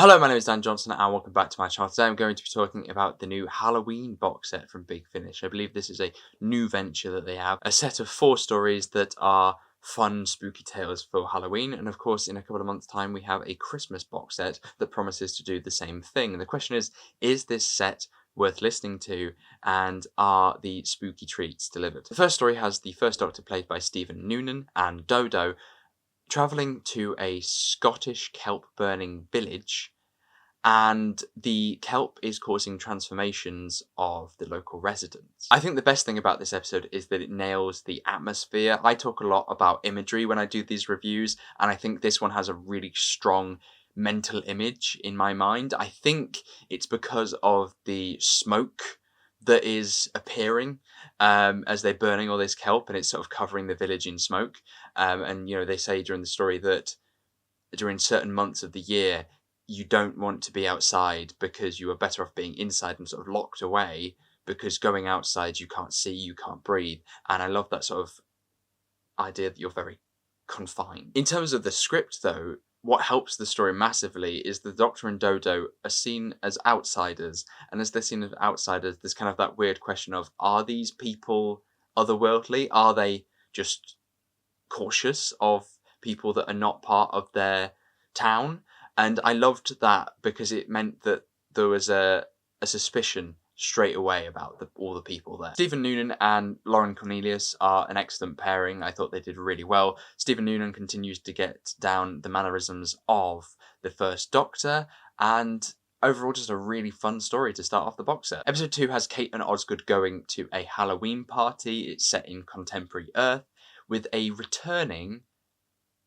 Hello, my name is Dan Johnson and welcome back to my channel. Today I'm going to be talking about the new Halloween box set from Big Finish. I believe this is a new venture that they have. A set of 4 stories that are fun, spooky tales for Halloween. And of course, in a couple of months' time, we have a Christmas box set that promises to do the same thing. And the question is this set worth listening to, and are the spooky treats delivered? The first story has the first Doctor played by Stephen Noonan and Dodo travelling to a Scottish kelp burning village, and the kelp is causing transformations of the local residents. I think the best thing about this episode is that it nails the atmosphere. I talk a lot about imagery when I do these reviews, and I think this one has a really strong mental image in my mind. I think it's because of the smoke that is appearing as they're burning all this kelp, and it's sort of covering the village in smoke. And they say during the story that during certain months of the year, you don't want to be outside because you are better off being inside and sort of locked away, because going outside you can't see, you can't breathe. And I love that sort of idea that you're very confined. In terms of the script though, what helps the story massively is the Doctor and Dodo are seen as outsiders, and as they're seen as outsiders, there's kind of that weird question of, are these people otherworldly? Are they just cautious of people that are not part of their town? And I loved that because it meant that there was a suspicion straight away about all the people there. Stephen Noonan and Lauren Cornelius are an excellent pairing. I thought they did really well. Stephen Noonan continues to get down the mannerisms of the first Doctor, and overall just a really fun story to start off the box set. Episode 2 has Kate and Osgood going to a Halloween party. It's set in contemporary Earth with a returning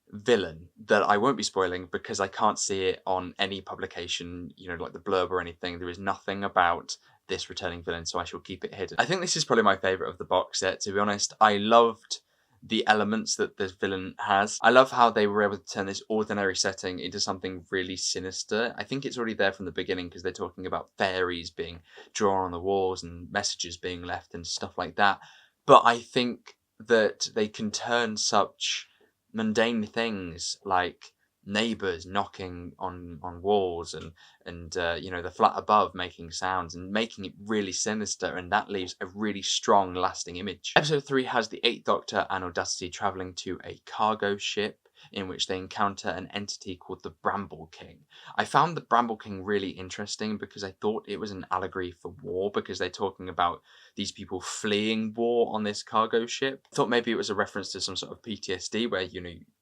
villain that I won't be spoiling because I can't see it on any publication, like the blurb or anything. There is nothing about this returning villain, so I shall keep it hidden. I think this is probably my favourite of the box set, to be honest. I loved the elements that this villain has. I love how they were able to turn this ordinary setting into something really sinister. I think it's already there from the beginning because they're talking about fairies being drawn on the walls and messages being left and stuff like that. But I think that they can turn such mundane things like neighbours knocking on walls and the flat above making sounds and making it really sinister, and that leaves a really strong lasting image. Episode 3 has the 8th Doctor and Audacity travelling to a cargo ship in which they encounter an entity called the Bramble King. I found the Bramble King really interesting because I thought it was an allegory for war, because they're talking about these people fleeing war on this cargo ship. I thought maybe it was a reference to some sort of PTSD where,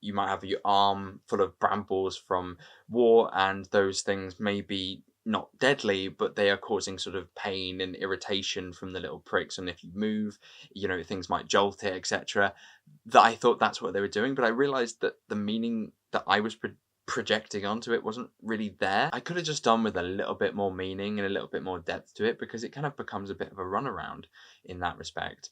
you might have your arm full of brambles from war, and those things may be not deadly, but they are causing sort of pain and irritation from the little pricks, and if you move, things might jolt it, etc. That I thought that's what they were doing, but I realized that the meaning that I was projecting onto it wasn't really there. I could have just done with a little bit more meaning and a little bit more depth to it, because it kind of becomes a bit of a runaround in that respect.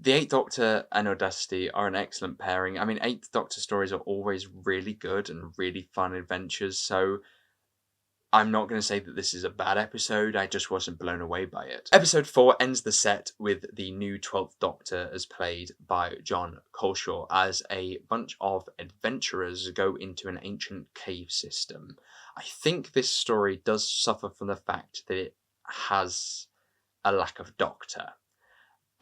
The 8th Doctor and Audacity are an excellent pairing. I mean, 8th Doctor stories are always really good and really fun adventures, so I'm not going to say that this is a bad episode, I just wasn't blown away by it. Episode 4 ends the set with the new 12th Doctor as played by John Coleshaw as a bunch of adventurers go into an ancient cave system. I think this story does suffer from the fact that it has a lack of Doctor.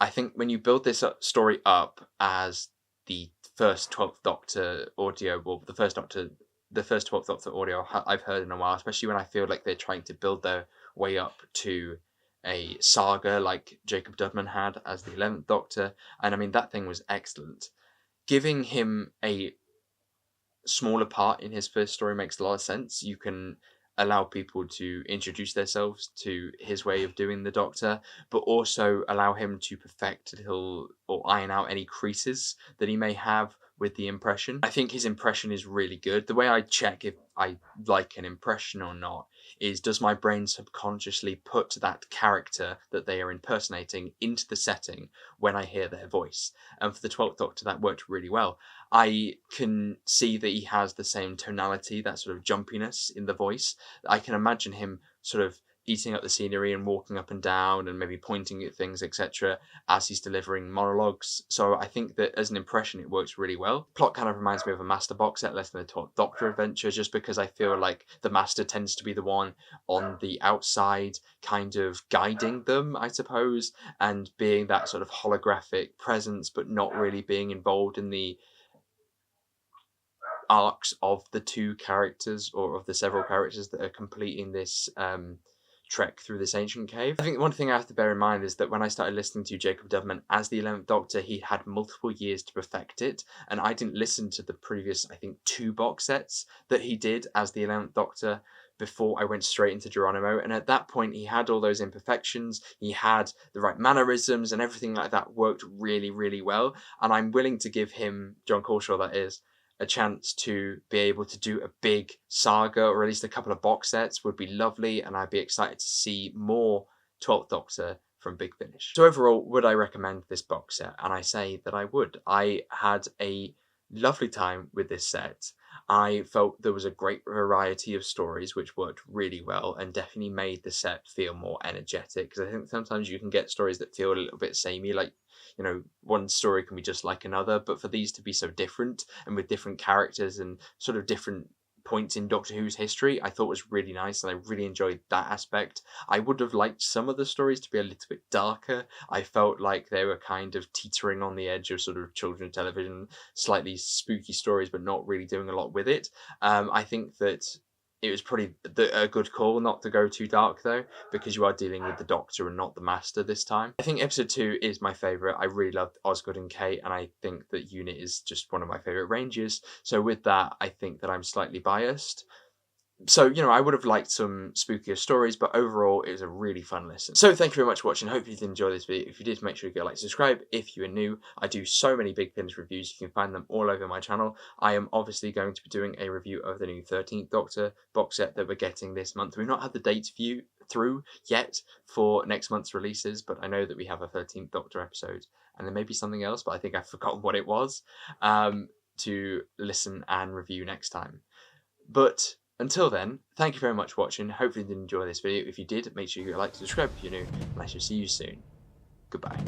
I think when you build this story up as the first 12th Doctor audio, well, the first 12th Doctor audio I've heard in a while, especially when I feel like they're trying to build their way up to a saga like Jacob Dudman had as the 11th Doctor, and I mean, that thing was excellent. Giving him a smaller part in his first story makes a lot of sense. You can allow people to introduce themselves to his way of doing the Doctor, but also allow him to perfect or iron out any creases that he may have with the impression. I think his impression is really good. The way I check if I like an impression or not is, does my brain subconsciously put that character that they are impersonating into the setting when I hear their voice? And for the 12th Doctor, that worked really well. I can see that he has the same tonality, that sort of jumpiness in the voice. I can imagine him sort of eating up the scenery and walking up and down and maybe pointing at things, etc., as he's delivering monologues. So I think that as an impression, it works really well. Plot kind of reminds me of a Master box set, less than a 12th Doctor adventure, just because I feel like the Master tends to be the one on the outside, kind of guiding them, I suppose, and being that sort of holographic presence, but not really being involved in the arcs of the two characters, or of the several characters that are completing this trek through this ancient cave. I think one thing I have to bear in mind is that when I started listening to Jacob Doveman as the 11th Doctor, he had multiple years to perfect it, and I didn't listen to the previous, I think, 2 box sets that he did as the 11th Doctor before I went straight into Geronimo. And at that point, he had all those imperfections, he had the right mannerisms, and everything like that worked really, really well. And I'm willing to give him, John Corshaw that is, a chance to be able to do a big saga, or at least a couple of box sets would be lovely, and I'd be excited to see more 12th Doctor from Big Finish. So overall, would I recommend this box set? And I say that I would. I had a lovely time with this set. I felt there was a great variety of stories which worked really well and definitely made the set feel more energetic, because I think sometimes you can get stories that feel a little bit samey, like, you know, one story can be just like another, but for these to be so different and with different characters and sort of different points in Doctor Who's history, I thought was really nice, and I really enjoyed that aspect. I would have liked some of the stories to be a little bit darker. I felt like they were kind of teetering on the edge of sort of children's television, slightly spooky stories, but not really doing a lot with it. I think that it was probably a good call not to go too dark, though, because you are dealing with the Doctor and not the Master this time. I think episode 2 is my favourite. I really loved Osgood and Kate, and I think that Unit is just one of my favourite ranges. So with that, I think that I'm slightly biased. So, you know, I would have liked some spookier stories, but overall, it was a really fun listen. So, thank you very much for watching. Hope you did enjoy this video. If you did, make sure you go like, subscribe. If you are new, I do so many Big Finish reviews. You can find them all over my channel. I am obviously going to be doing a review of the new 13th Doctor box set that we're getting this month. We've not had the dates through yet for next month's releases, but I know that we have a 13th Doctor episode, and there may be something else, but I think I've forgotten what it was, to listen and review next time. But until then, thank you very much for watching. Hopefully you did enjoy this video. If you did, make sure you like to subscribe if you're new, and I shall see you soon. Goodbye.